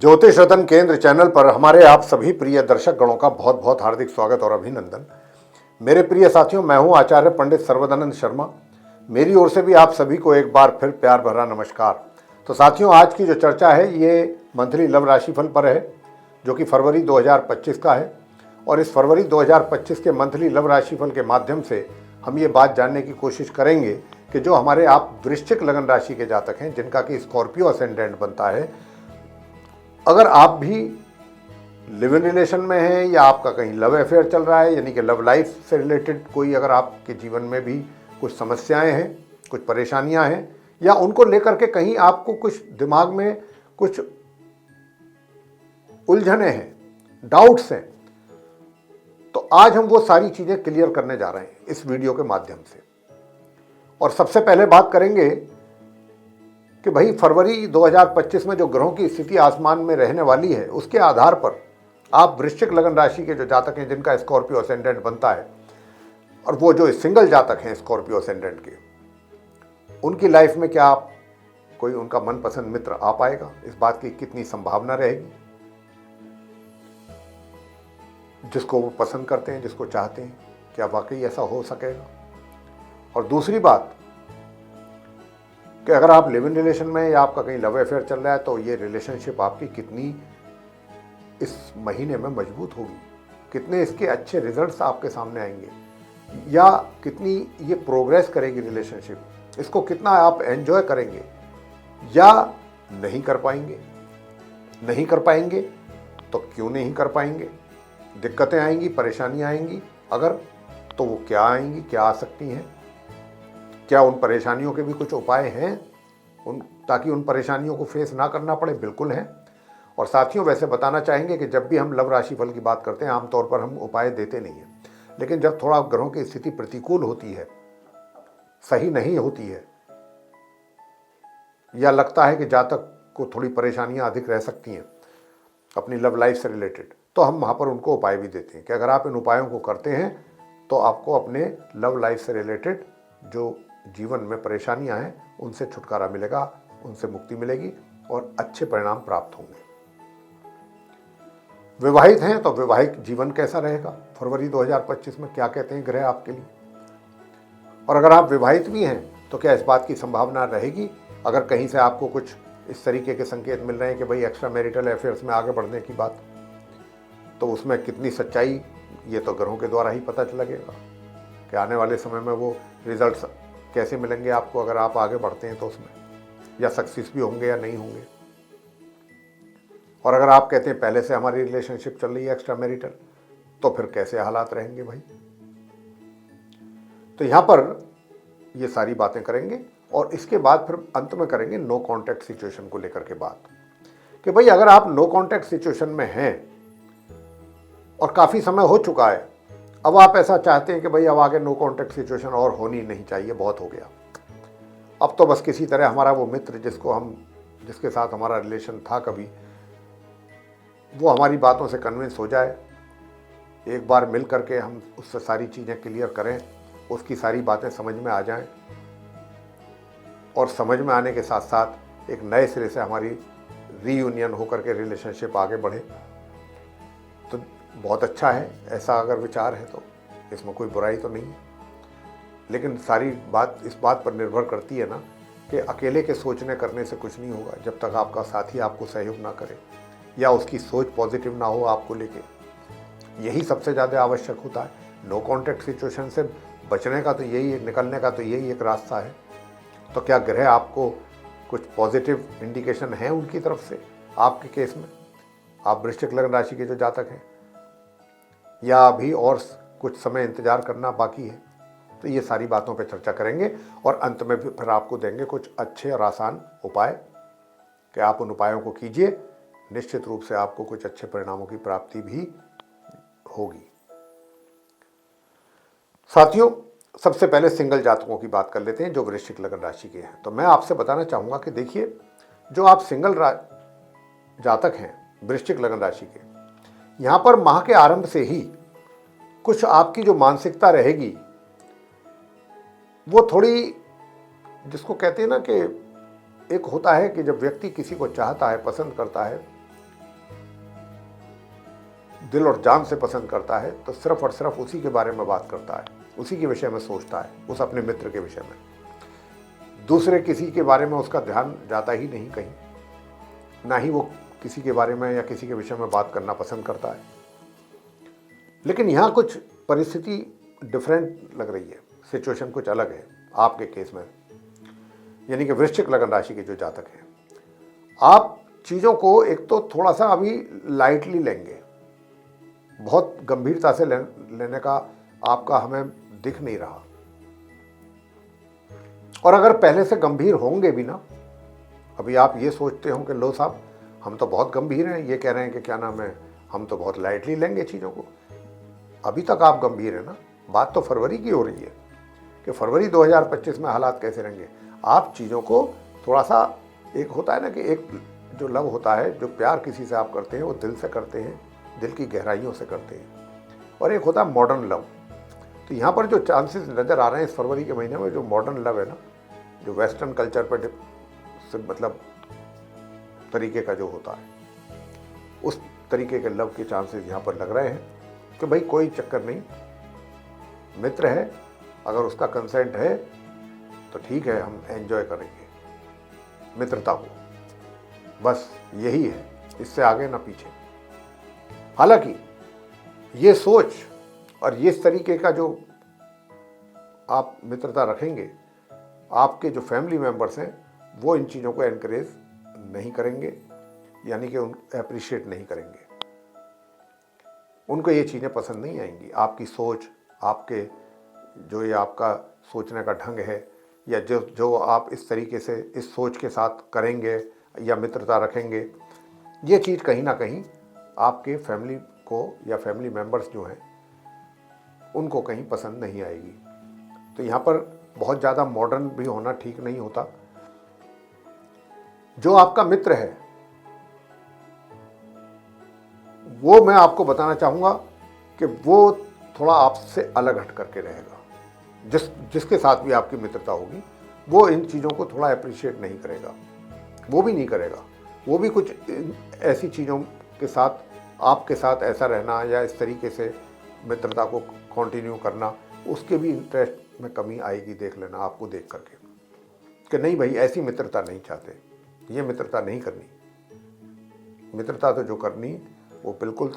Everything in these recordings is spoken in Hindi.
ज्योतिष रतन केंद्र चैनल पर हमारे आप सभी प्रिय दर्शक गणों का बहुत बहुत हार्दिक स्वागत और अभिनंदन। मेरे प्रिय साथियों, मैं हूं आचार्य पंडित सर्वदानंद शर्मा। मेरी ओर से भी आप सभी को एक बार फिर प्यार भरा नमस्कार। तो साथियों, आज की जो चर्चा है ये मंथली लव राशिफल पर है, जो कि फरवरी 2025 का है। और इस फरवरी 2025 के मंथली लव राशिफल के माध्यम से हम ये बात जानने की कोशिश करेंगे कि जो हमारे आप वृश्चिक लगन राशि के जातक हैं, जिनका कि स्कॉर्पियो असेंडेंट बनता है, अगर आप भी लिव इन रिलेशन में हैं या आपका कहीं लव अफेयर चल रहा है, यानी कि लव लाइफ से रिलेटेड कोई अगर आपके जीवन में भी कुछ समस्याएं हैं, कुछ परेशानियां हैं, या उनको लेकर के कहीं आपको कुछ दिमाग में कुछ उलझने हैं, डाउट्स हैं, तो आज हम वो सारी चीजें क्लियर करने जा रहे हैं इस वीडियो के माध्यम से। और सबसे पहले बात करेंगे कि भाई फरवरी 2025 में जो ग्रहों की स्थिति आसमान में रहने वाली है, उसके आधार पर आप वृश्चिक लगन राशि के जो जातक हैं, जिनका स्कॉर्पियो असेंडेंट बनता है, और वो जो सिंगल जातक हैं स्कॉर्पियो असेंडेंट के, उनकी लाइफ में क्या कोई उनका मनपसंद मित्र आ पाएगा, इस बात की कितनी संभावना रहेगी, जिसको वो पसंद करते हैं, जिसको चाहते हैं, क्या वाकई ऐसा हो सकेगा। और दूसरी बात कि अगर आप लिव इन रिलेशन में या आपका कहीं लव अफेयर चल रहा है, तो ये रिलेशनशिप आपकी कितनी इस महीने में मजबूत होगी, कितने इसके अच्छे रिजल्ट्स आपके सामने आएंगे, या कितनी ये प्रोग्रेस करेगी रिलेशनशिप, इसको कितना आप एंजॉय करेंगे या नहीं कर पाएंगे। नहीं कर पाएंगे तो क्यों नहीं कर पाएंगे, दिक्कतें आएंगी, परेशानियां आएंगी, अगर तो वो क्या आएंगी, क्या आ सकती हैं, क्या उन परेशानियों के भी कुछ उपाय हैं ताकि उन परेशानियों को फेस ना करना पड़े। बिल्कुल हैं। और साथियों, वैसे बताना चाहेंगे कि जब भी हम लव राशिफल की बात करते हैं, आमतौर पर हम उपाय देते नहीं हैं, लेकिन जब थोड़ा ग्रहों की स्थिति प्रतिकूल होती है, सही नहीं होती है, या लगता है कि जातक को थोड़ी परेशानियां अधिक रह सकती हैं अपनी लव लाइफ से रिलेटेड, तो हम वहाँ पर उनको उपाय भी देते हैं कि अगर आप इन उपायों को करते हैं तो आपको अपने लव लाइफ से रिलेटेड जो जीवन में परेशानियां हैं उनसे छुटकारा मिलेगा, उनसे मुक्ति मिलेगी और अच्छे परिणाम प्राप्त होंगे। विवाहित हैं तो वैवाहिक जीवन कैसा रहेगा फरवरी 2025 में, क्या कहते हैं ग्रह आपके लिए। और अगर आप विवाहित भी हैं तो क्या इस बात की संभावना रहेगी, अगर कहीं से आपको कुछ इस तरीके के संकेत मिल रहे हैं कि भाई एक्स्ट्रा मैरिटल अफेयर्स में आगे बढ़ने की बात, तो उसमें कितनी सच्चाई, ये तो ग्रहों के द्वारा ही पता लगेगा कि आने वाले समय में वो रिजल्ट्स कैसे मिलेंगे आपको, अगर आप आगे बढ़ते हैं तो उसमें, या सक्सेस भी होंगे या नहीं होंगे। और अगर आप कहते हैं पहले से हमारी रिलेशनशिप चल रही है एक्स्ट्रा मैरिटल, तो फिर कैसे हालात रहेंगे भाई। तो यहां पर ये सारी बातें करेंगे और इसके बाद फिर अंत में करेंगे नो कॉन्टैक्ट सिचुएशन को लेकर के बात, कि भाई अगर आप नो कॉन्टैक्ट सिचुएशन में हैं और काफ़ी समय हो चुका है, अब आप ऐसा चाहते हैं कि भाई अब आगे नो कॉन्टैक्ट सिचुएशन और होनी नहीं चाहिए, बहुत हो गया, अब तो बस किसी तरह हमारा वो मित्र जिसके साथ हमारा रिलेशन था कभी, वो हमारी बातों से कन्विंस हो जाए, एक बार मिल करके हम उससे सारी चीज़ें क्लियर करें, उसकी सारी बातें समझ में आ जाएं, और समझ में आने के साथ साथ एक नए सिरे से हमारी रीयूनियन होकर के रिलेशनशिप आगे बढ़े, तो बहुत अच्छा है। ऐसा अगर विचार है तो इसमें कोई बुराई तो नहीं है, लेकिन सारी बात इस बात पर निर्भर करती है ना कि अकेले के सोचने करने से कुछ नहीं होगा, जब तक आपका साथी आपको सहयोग ना करे या उसकी सोच पॉजिटिव ना हो आपको लेके। यही सबसे ज़्यादा आवश्यक होता है। नो कॉन्टैक्ट सिचुएशन से बचने का तो निकलने का तो यही एक रास्ता है। तो क्या ग्रह आपको कुछ पॉजिटिव इंडिकेशन है उनकी तरफ से आपके केस में, आप वृश्चिक लगन राशि के जो जातक हैं, या अभी और कुछ समय इंतजार करना बाकी है? तो ये सारी बातों पे चर्चा करेंगे और अंत में भी फिर आपको देंगे कुछ अच्छे और आसान उपाय कि आप उन उपायों को कीजिए, निश्चित रूप से आपको कुछ अच्छे परिणामों की प्राप्ति भी होगी। साथियों, सबसे पहले सिंगल जातकों की बात कर लेते हैं जो वृश्चिक लगन राशि के हैं। तो मैं आपसे बताना चाहूँगा कि देखिए, जो आप सिंगल जातक हैं वृश्चिक लगन राशि के, यहाँ पर माह के आरंभ से ही कुछ आपकी जो मानसिकता रहेगी वो थोड़ी, जिसको कहते हैं ना कि एक होता है कि जब व्यक्ति किसी को चाहता है, पसंद करता है, दिल और जान से पसंद करता है तो सिर्फ और सिर्फ उसी के बारे में बात करता है, उसी के विषय में सोचता है, उस अपने मित्र के विषय में। दूसरे किसी के बारे में उसका ध्यान जाता ही नहीं कहीं, ना ही वो किसी के बारे में या किसी के विषय में बात करना पसंद करता है। लेकिन यहाँ कुछ परिस्थिति डिफरेंट लग रही है, सिचुएशन कुछ अलग है आपके केस में, यानी कि वृश्चिक लगन राशि के जो जातक हैं, आप चीज़ों को एक तो थोड़ा सा अभी लाइटली लेंगे, बहुत गंभीरता से लेने का आपका हमें दिख नहीं रहा। और अगर पहले से गंभीर होंगे भी ना, अभी आप ये सोचते हो कि लो साहब हम तो बहुत गंभीर हैं, ये कह रहे हैं कि क्या नाम है हम तो बहुत लाइटली लेंगे चीज़ों को, अभी तक आप गंभीर हैं ना। बात तो फरवरी की हो रही है कि फरवरी 2025 में हालात कैसे रहेंगे। आप चीज़ों को थोड़ा सा, एक होता है ना कि एक जो लव होता है, जो प्यार किसी से आप करते हैं वो दिल से करते हैं, दिल की गहराइयों से करते हैं, और एक होता है मॉडर्न लव। तो यहाँ पर जो चांसेस नज़र आ रहे हैं इस फरवरी के महीने में, जो मॉडर्न लव है ना, जो वेस्टर्न कल्चर पर मतलब तरीके का जो होता है, उस तरीके के लव के चांसेस यहाँ पर लग रहे हैं कि भाई कोई चक्कर नहीं, मित्र है, अगर उसका कंसेंट है तो ठीक है, हम एंजॉय करेंगे मित्रता को, बस यही है, इससे आगे ना पीछे। हालांकि ये सोच और इस तरीके का जो आप मित्रता रखेंगे, आपके जो फैमिली मेंबर्स हैं वो इन चीज़ों को एनकरेज नहीं करेंगे, यानी कि उन अप्रिशिएट नहीं करेंगे, उनको ये चीज़ें पसंद नहीं आएंगी। आपकी सोच, आपके जो ये आपका सोचने का ढंग है, या जो आप इस तरीके से इस सोच के साथ करेंगे या मित्रता रखेंगे, ये चीज़ कहीं ना कहीं आपके फैमिली को या फैमिली मेंबर्स जो हैं उनको कहीं पसंद नहीं आएगी। तो यहाँ पर बहुत ज़्यादा मॉडर्न भी होना ठीक नहीं होता। जो आपका मित्र है वो मैं आपको बताना चाहूँगा कि वो थोड़ा आपसे अलग हट करके रहेगा। जिसके साथ भी आपकी मित्रता होगी वो इन चीज़ों को थोड़ा अप्रिशिएट नहीं करेगा, वो भी नहीं करेगा। वो भी कुछ ऐसी चीज़ों के साथ, आपके साथ ऐसा रहना या इस तरीके से मित्रता को कंटिन्यू करना, उसके भी इंटरेस्ट में कमी आएगी, देख लेना आपको देख करके कि नहीं भाई ऐसी मित्रता नहीं चाहते, ये मित्रता नहीं करनी। मित्रता तो जो करनी वो बिल्कुल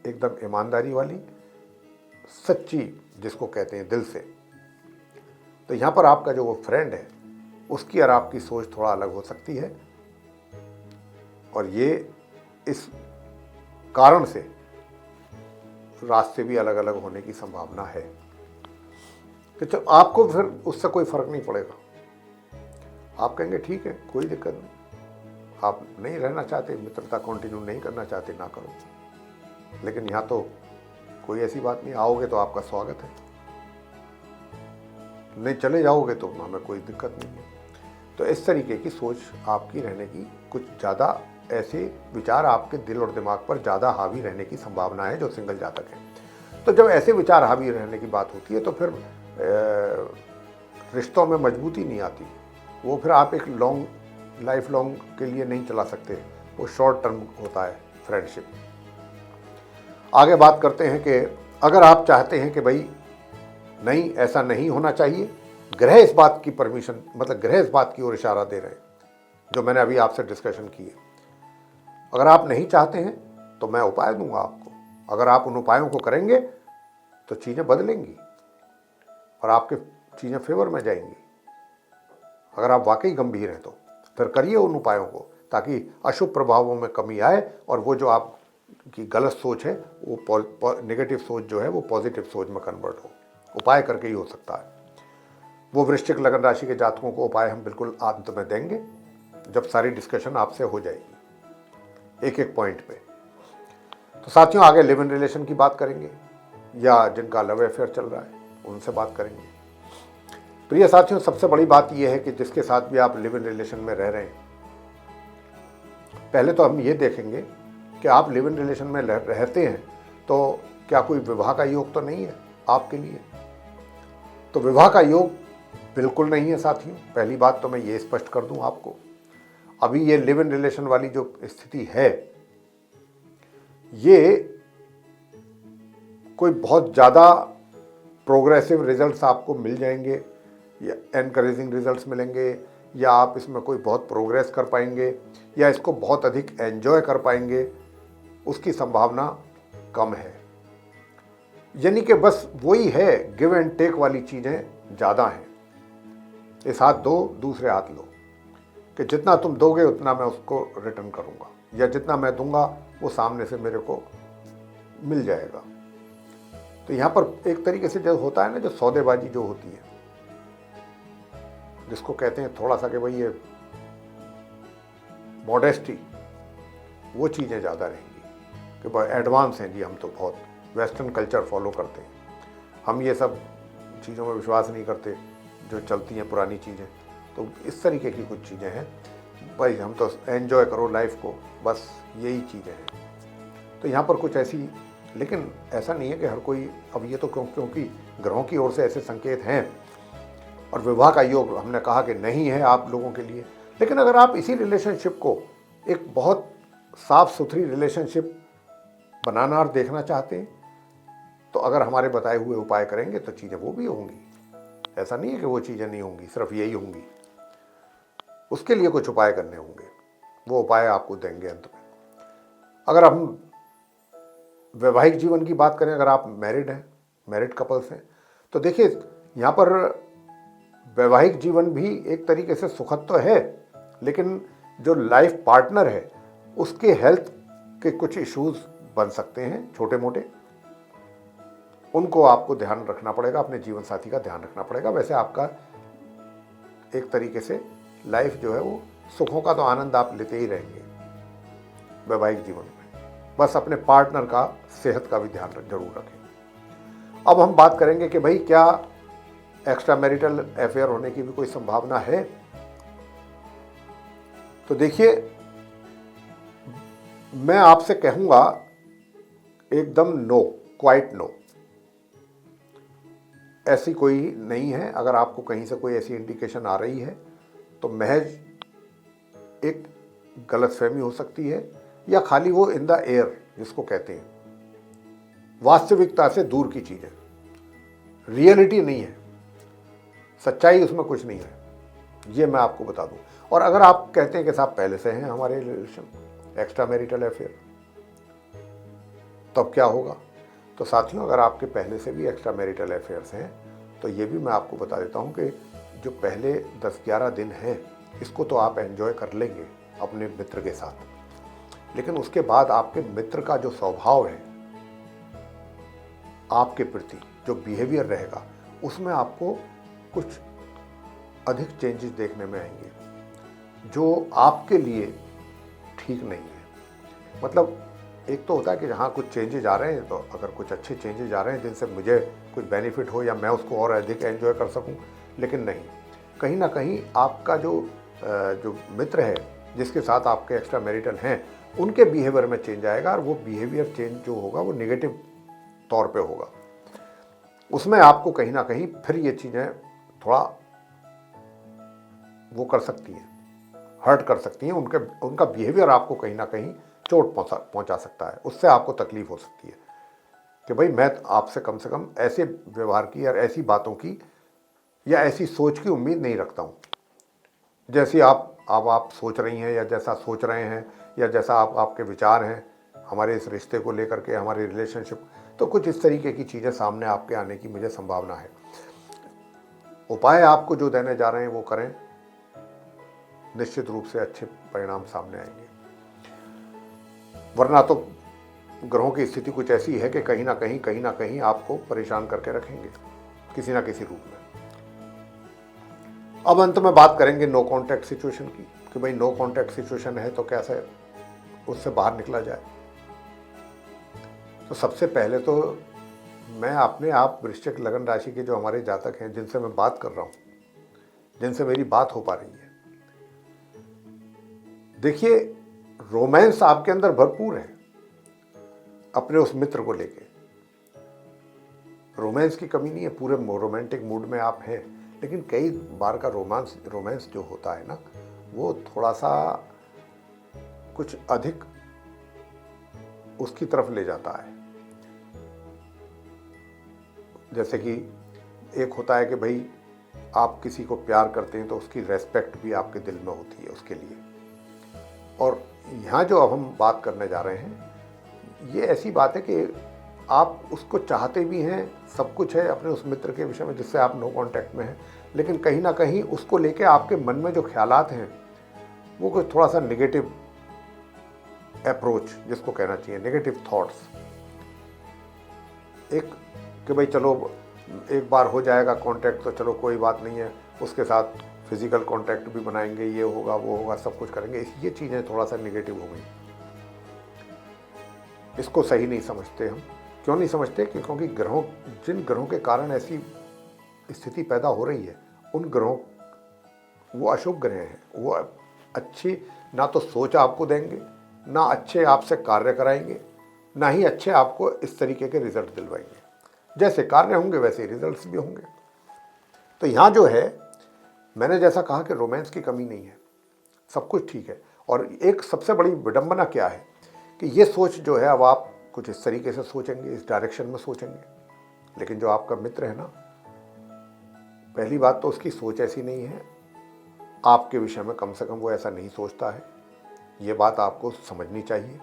एकदम ईमानदारी वाली, सच्ची, जिसको कहते हैं दिल से। तो यहाँ पर आपका जो वो फ्रेंड है उसकी और आपकी सोच थोड़ा अलग हो सकती है, और ये इस कारण से रास्ते भी अलग अलग होने की संभावना है कि तो आपको फिर उससे कोई फर्क नहीं पड़ेगा। आप कहेंगे ठीक है, कोई दिक्कत नहीं, आप नहीं रहना चाहते, मित्रता कंटिन्यू नहीं करना चाहते, ना करो। लेकिन यहाँ तो कोई ऐसी बात नहीं, आओगे तो आपका स्वागत है, नहीं चले जाओगे तो हमें कोई दिक्कत नहीं है। तो इस तरीके की सोच आपकी रहने की, कुछ ज़्यादा ऐसे विचार आपके दिल और दिमाग पर ज़्यादा हावी रहने की संभावना है जो सिंगल जातक है। तो जब ऐसे विचार हावी रहने की बात होती है तो फिर रिश्तों में मजबूती नहीं आती। वो फिर आप एक लाइफ लॉन्ग के लिए नहीं चला सकते, वो शॉर्ट टर्म होता है फ्रेंडशिप। आगे बात करते हैं कि अगर आप चाहते हैं कि भाई नहीं ऐसा नहीं होना चाहिए, ग्रह इस बात की परमिशन, मतलब ग्रह इस बात की ओर इशारा दे रहे हैं जो मैंने अभी आपसे डिस्कशन की है। अगर आप नहीं चाहते हैं तो मैं उपाय दूंगा आपको, अगर आप उन उपायों को करेंगे तो चीज़ें बदलेंगी और आपके चीज़ें फेवर में जाएंगी। अगर आप वाकई गंभीर हैं तो फिर करिए उन उपायों को, ताकि अशुभ प्रभावों में कमी आए और वो जो आपकी गलत सोच है, वो नेगेटिव सोच जो है वो पॉजिटिव सोच में कन्वर्ट हो। उपाय करके ही हो सकता है। वो वृश्चिक लगन राशि के जातकों को उपाय हम बिल्कुल अंत में देंगे, जब सारी डिस्कशन आपसे हो जाएगी एक एक पॉइंट पे। तो साथियों आगे लिव इन रिलेशन की बात करेंगे, या जिनका लव अफेयर चल रहा है उनसे बात करेंगे। प्रिय साथियों, सबसे बड़ी बात यह है कि जिसके साथ भी आप लिव इन रिलेशन में रह रहे हैं, पहले तो हम ये देखेंगे कि आप लिव इन रिलेशन में रहते हैं तो क्या कोई विवाह का योग तो नहीं है आपके लिए। तो विवाह का योग बिल्कुल नहीं है साथियों, पहली बात तो मैं ये स्पष्ट कर दूं आपको। अभी ये लिव इन रिलेशन वाली जो स्थिति है, ये कोई बहुत ज़्यादा प्रोग्रेसिव रिजल्ट्स आपको मिल जाएंगे या एनकरेजिंग रिजल्ट्स मिलेंगे, या आप इसमें कोई बहुत प्रोग्रेस कर पाएंगे या इसको बहुत अधिक एंजॉय कर पाएंगे, उसकी संभावना कम है। यानी कि बस वही है, गिव एंड टेक वाली चीज़ें ज़्यादा हैं। इस हाथ दो दूसरे हाथ लो, कि जितना तुम दोगे उतना मैं उसको रिटर्न करूँगा, या जितना मैं दूंगा वो सामने से मेरे को मिल जाएगा। तो यहाँ पर एक तरीके से जो होता है ना, जो सौदेबाजी जो होती है, जिसको कहते हैं थोड़ा सा कि भाई ये मॉडेस्टी, वो चीज़ें ज़्यादा रहेंगी कि भाई एडवांस हैं जी, हम तो बहुत वेस्टर्न कल्चर फॉलो करते हैं, हम ये सब चीज़ों में विश्वास नहीं करते जो चलती हैं पुरानी चीज़ें। तो इस तरीके की कुछ चीज़ें हैं, भाई हम तो एंजॉय करो लाइफ को, बस यही चीज़ें हैं। तो यहाँ पर कुछ ऐसी, लेकिन ऐसा नहीं है कि हर कोई, अब ये तो क्योंकि ग्रहों की ओर से ऐसे संकेत हैं और विवाह का योग हमने कहा कि नहीं है आप लोगों के लिए। लेकिन अगर आप इसी रिलेशनशिप को एक बहुत साफ सुथरी रिलेशनशिप बनाना और देखना चाहते हैं, तो अगर हमारे बताए हुए उपाय करेंगे तो चीज़ें वो भी होंगी। ऐसा नहीं है कि वो चीज़ें नहीं होंगी, सिर्फ यही होंगी। उसके लिए कुछ उपाय करने होंगे, वो उपाय आपको देंगे अंत में। अगर हम वैवाहिक जीवन की बात करें, अगर आप मैरिड हैं, मैरिड कपल्स हैं, तो देखिए यहाँ पर वैवाहिक जीवन भी एक तरीके से सुखद तो है, लेकिन जो लाइफ पार्टनर है उसके हेल्थ के कुछ इश्यूज बन सकते हैं छोटे मोटे, उनको आपको ध्यान रखना पड़ेगा, अपने जीवन साथी का ध्यान रखना पड़ेगा। वैसे आपका एक तरीके से लाइफ जो है वो सुखों का तो आनंद आप लेते ही रहेंगे वैवाहिक जीवन में, बस अपने पार्टनर का सेहत का भी ध्यान जरूर रखें। अब हम बात करेंगे कि भाई क्या एक्स्ट्रा मैरिटल अफेयर होने की भी कोई संभावना है। तो देखिए, मैं आपसे कहूंगा एकदम नो, क्वाइट नो, ऐसी कोई नहीं है। अगर आपको कहीं से कोई ऐसी इंडिकेशन आ रही है तो महज एक गलतफहमी हो सकती है, या खाली वो इन द एयर जिसको कहते हैं, वास्तविकता से दूर की चीज़ है, रियलिटी नहीं है, सच्चाई उसमें कुछ नहीं है, ये मैं आपको बता दूं। और अगर आप कहते हैं कि साहब पहले से हैं हमारे रिलेशन एक्स्ट्रा मैरिटल अफेयर, तब क्या होगा? तो साथियों, अगर आपके पहले से भी एक्स्ट्रा मैरिटल अफेयर्स हैं तो ये भी मैं आपको बता देता हूँ कि जो पहले 10-11 दिन हैं इसको तो आप एंजॉय कर लेंगे अपने मित्र के साथ, लेकिन उसके बाद आपके मित्र का जो स्वभाव है आपके प्रति, जो बिहेवियर रहेगा, उसमें आपको कुछ अधिक चेंजेस देखने में आएंगे जो आपके लिए ठीक नहीं है। मतलब एक तो होता है कि जहाँ कुछ चेंजेज आ रहे हैं, तो अगर कुछ अच्छे चेंजेज आ रहे हैं जिनसे मुझे कुछ बेनिफिट हो या मैं उसको और अधिक एंजॉय कर सकूं, लेकिन नहीं, कहीं ना कहीं आपका जो मित्र है जिसके साथ आपके एक्स्ट्रा मैरिटल हैं, उनके बिहेवियर में चेंज आएगा, और वो बिहेवियर चेंज जो होगा वो नेगेटिव तौर पे होगा। उसमें आपको कहीं ना कहीं फिर ये चीज़ें थोड़ा वो कर सकती हैं, हर्ट कर सकती हैं, उनका बिहेवियर आपको कहीं ना कहीं चोट पहुंचा सकता है, उससे आपको तकलीफ हो सकती है कि भाई मैं आपसे कम से कम ऐसे व्यवहार की या ऐसी बातों की या ऐसी सोच की उम्मीद नहीं रखता हूं जैसी आप सोच रही हैं, या जैसा सोच रहे हैं, या जैसा आपके विचार हैं हमारे इस रिश्ते को लेकर के, हमारे रिलेशनशिप। तो कुछ इस तरीके की चीज़ें सामने आपके आने की मुझे संभावना है। उपाय आपको जो देने जा रहे हैं वो करें, निश्चित रूप से अच्छे परिणाम सामने आएंगे। वरना तो ग्रहों की स्थिति कुछ ऐसी है कि कहीं ना कहीं आपको परेशान करके रखेंगे किसी ना किसी रूप में। अब अंत में बात करेंगे नो कांटेक्ट सिचुएशन की, कि भाई नो कांटेक्ट सिचुएशन है तो कैसे उससे बाहर निकला जाए। तो सबसे पहले तो मैं अपने आप वृश्चिक लगन राशि के जो हमारे जातक हैं, जिनसे मैं बात कर रहा हूं, जिनसे मेरी बात हो पा रही है, देखिए रोमांस आपके अंदर भरपूर है। अपने उस मित्र को लेके रोमांस की कमी नहीं है, पूरे रोमांटिक मूड में आप हैं, लेकिन कई बार का रोमांस जो होता है ना, वो थोड़ा सा कुछ अधिक उसकी तरफ ले जाता है। जैसे कि एक होता है कि भाई आप किसी को प्यार करते हैं तो उसकी रेस्पेक्ट भी आपके दिल में होती है उसके लिए। और यहाँ जो अब हम बात करने जा रहे हैं, ये ऐसी बात है कि आप उसको चाहते भी हैं, सब कुछ है अपने उस मित्र के विषय में जिससे आप नो कांटेक्ट में हैं, लेकिन कहीं ना कहीं उसको लेके आपके मन में जो ख्यालात हैं वो कुछ थोड़ा सा नेगेटिव अप्रोच जिसको कहना चाहिए, नेगेटिव थॉट्स। एक कि भाई चलो एक बार हो जाएगा कांटेक्ट तो चलो कोई बात नहीं है, उसके साथ फिजिकल कांटेक्ट भी बनाएंगे, ये होगा वो होगा सब कुछ करेंगे, ये चीज़ें थोड़ा सा नेगेटिव हो गई। इसको सही नहीं समझते हम। क्यों नहीं समझते? क्योंकि जिन ग्रहों के कारण ऐसी स्थिति पैदा हो रही है उन ग्रहों, वो अशुभ ग्रह हैं, वो अच्छी ना तो सोच आपको देंगे, ना अच्छे आपसे कार्य कराएंगे, ना ही अच्छे आपको इस तरीके के रिजल्ट दिलवाएंगे। जैसे कार्य होंगे वैसे रिजल्ट्स भी होंगे। तो यहाँ जो है, मैंने जैसा कहा कि रोमांस की कमी नहीं है, सब कुछ ठीक है। और एक सबसे बड़ी विडंबना क्या है कि ये सोच जो है, अब आप कुछ इस तरीके से सोचेंगे, इस डायरेक्शन में सोचेंगे, लेकिन जो आपका मित्र है ना, पहली बात तो उसकी सोच ऐसी नहीं है, आपके विषय में कम से कम वो ऐसा नहीं सोचता है, ये बात आपको समझनी चाहिए।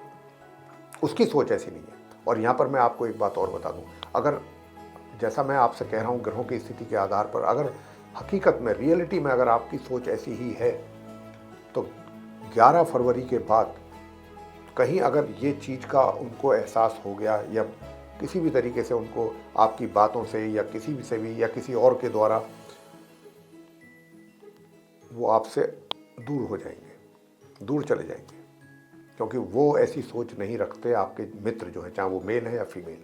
उसकी सोच ऐसी नहीं है। और यहाँ पर मैं आपको एक बात और बता दूँ, अगर जैसा मैं आपसे कह रहा हूँ ग्रहों की स्थिति के आधार पर, अगर हकीकत में रियलिटी में अगर आपकी सोच ऐसी ही है तो 11 फरवरी के बाद कहीं अगर ये चीज़ का उनको एहसास हो गया या किसी भी तरीके से उनको आपकी बातों से या किसी भी से भी या किसी और के द्वारा वो आपसे दूर हो जाएंगे, दूर चले जाएंगे, क्योंकि वो ऐसी सोच नहीं रखते आपके मित्र जो है, चाहे वो मेल है या फीमेल।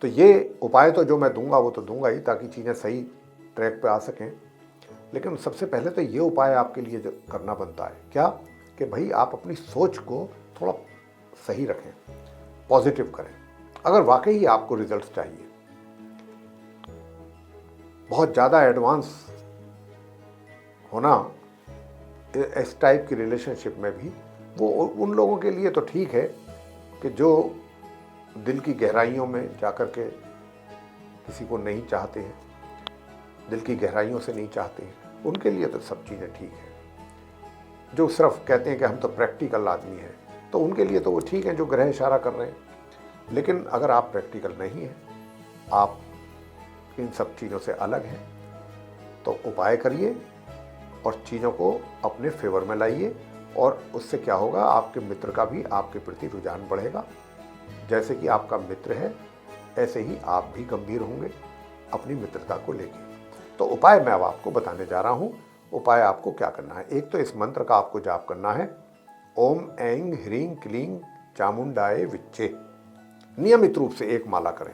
तो ये उपाय तो जो मैं दूंगा वो तो दूंगा ही, ताकि चीज़ें सही ट्रैक पे आ सकें। लेकिन सबसे पहले तो ये उपाय आपके लिए करना बनता है क्या, कि भाई आप अपनी सोच को थोड़ा सही रखें, पॉजिटिव करें। अगर वाकई आपको रिजल्ट्स चाहिए, बहुत ज़्यादा एडवांस होना इस टाइप की रिलेशनशिप में भी, वो उन लोगों के लिए तो ठीक है कि जो दिल की गहराइयों में जाकर के किसी को नहीं चाहते हैं, दिल की गहराइयों से नहीं चाहते हैं, उनके लिए तो सब चीज़ें ठीक है। जो सिर्फ कहते हैं कि हम तो प्रैक्टिकल आदमी हैं, तो उनके लिए तो वो ठीक है जो ग्रह इशारा कर रहे हैं। लेकिन अगर आप प्रैक्टिकल नहीं हैं, आप इन सब चीज़ों से अलग हैं, तो उपाय करिए और चीज़ों को अपने फेवर में लाइए, और उससे क्या होगा, आपके मित्र का भी आपके प्रति रुझान बढ़ेगा। जैसे कि आपका मित्र है ऐसे ही आप भी गंभीर होंगे अपनी मित्रता को लेकर। तो उपाय मैं अब आपको बताने जा रहा हूँ। उपाय आपको क्या करना है, एक तो इस मंत्र का आपको जाप करना है, ओम ऐं ह्रीं क्लीं चामुंडाय विच्चे। नियमित रूप से एक माला करें,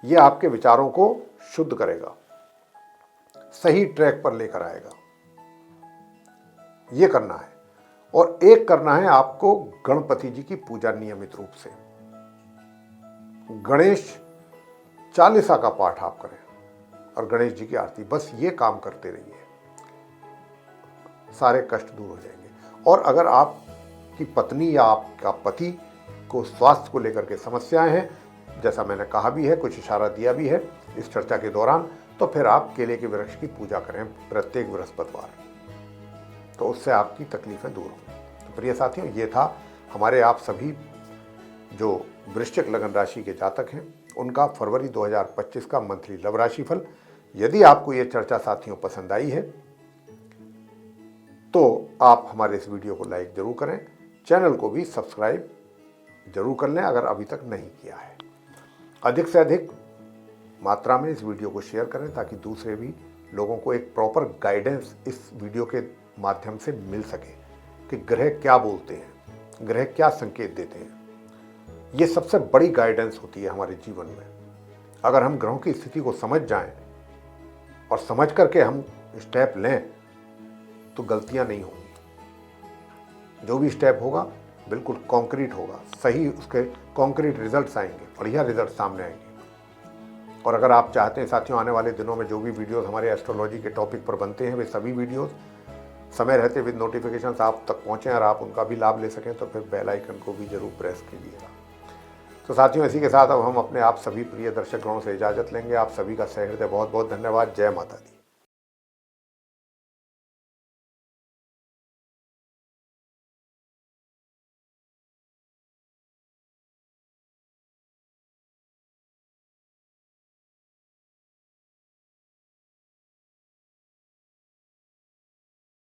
यह आपके विचारों को शुद्ध करेगा, सही ट्रैक पर लेकर आएगा। यह करना है। और एक करना है आपको गणपति जी की पूजा नियमित रूप से, गणेश चालीसा का पाठ आप करें और गणेश जी की आरती, बस ये काम करते रहिए, सारे कष्ट दूर हो जाएंगे। और अगर आपकी पत्नी या आपका पति को स्वास्थ्य को लेकर के समस्याएं हैं, जैसा मैंने कहा भी है, कुछ इशारा दिया भी है इस चर्चा के दौरान, तो फिर आप केले के वृक्ष की पूजा करें प्रत्येक बृहस्पतिवार, तो उससे आपकी तकलीफें दूर होंगी। तो प्रिय साथियों, ये था हमारे आप सभी जो वृश्चिक लगन राशि के जातक हैं उनका फरवरी 2025 का मंथली लव राशि फल। यदि आपको ये चर्चा साथियों पसंद आई है तो आप हमारे इस वीडियो को लाइक जरूर करें, चैनल को भी सब्सक्राइब जरूर कर लें अगर अभी तक नहीं किया है। अधिक से अधिक मात्रा में इस वीडियो को शेयर करें ताकि दूसरे भी लोगों को एक प्रॉपर गाइडेंस इस वीडियो के माध्यम से मिल सके कि ग्रह क्या बोलते हैं, ग्रह क्या संकेत देते हैं। ये सबसे बड़ी गाइडेंस होती है हमारे जीवन में। अगर हम ग्रहों की स्थिति को समझ जाएं और समझ करके हम स्टेप लें तो गलतियां नहीं होंगी। जो भी स्टेप होगा बिल्कुल कॉन्क्रीट होगा, सही उसके कॉन्क्रीट रिजल्ट्स आएंगे, बढ़िया रिजल्ट सामने आएंगे। और अगर आप चाहते हैं साथियों, आने वाले दिनों में जो भी वीडियोस हमारे एस्ट्रोलॉजी के टॉपिक पर बनते हैं, वे सभी वीडियोस समय रहते विद नोटिफिकेशंस आप तक पहुँचें और आप उनका भी लाभ ले सकें, तो फिर बेल आइकन को भी जरूर प्रेस कीजिएगा। तो साथियों, इसी के साथ अब हम अपने आप सभी प्रिय दर्शकों से इजाज़त लेंगे। आप सभी का सहृदय बहुत बहुत धन्यवाद। जय माता दी।